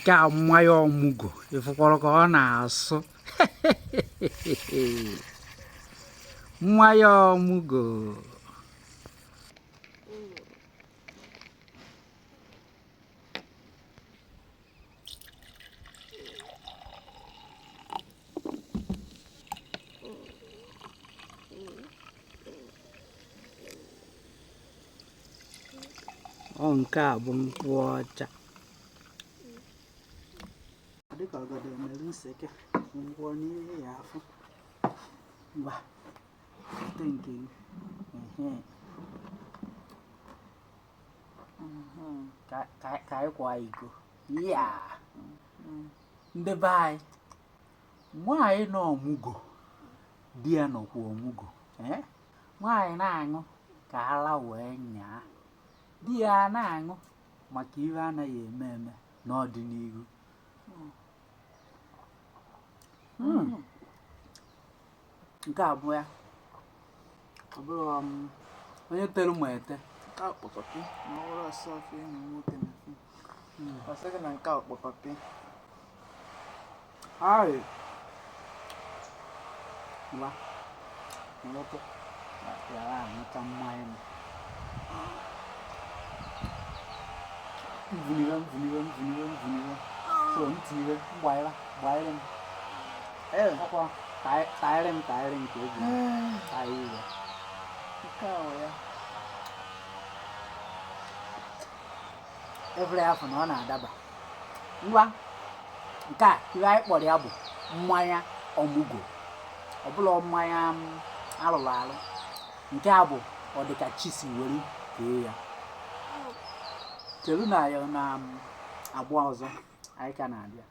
nke a mmanya ọmụgo ịfụkwara ka ọ na-asụ mmanya ọmụgo ọ nke a bụ nkwụ ọcha dịka ọgọdọ mere nseke ngwọ n'ihe ya afọ ngwa ite nke ka anyị kwa iko ya ndị be anyị nwaanyị nọ ọmụgo di ya nọkwa ọmụgo nwaanyị na-aṅụ ka ara wee nyaa di ya na-aṅụ maka ihe anaghị eme n'ọdịnihu nke abụọ ya ọ bụrụ onye tere ma ete nke ọkpọkọpị ma ọ bụrụ ọsọ ọfịa enyi nwoke na ọsọ gị na nke ọkpọkọpị ai ngwa nwoke yara aṅụcha mmanya mvuniwe so ntire gbanyere m ọkwa taịrị m ka eji taịrị ya nke ahụ ya every afọ na ọ na-adaba ngwa nke a ihe anyị kpọrọ ya bụ mmanya ọmụgo ọ bụla mmanya alụrụ alụ nke a bụ ọdịka chisi were kee ya chere na ya na abụọ ọzọ anyị ka na-abịa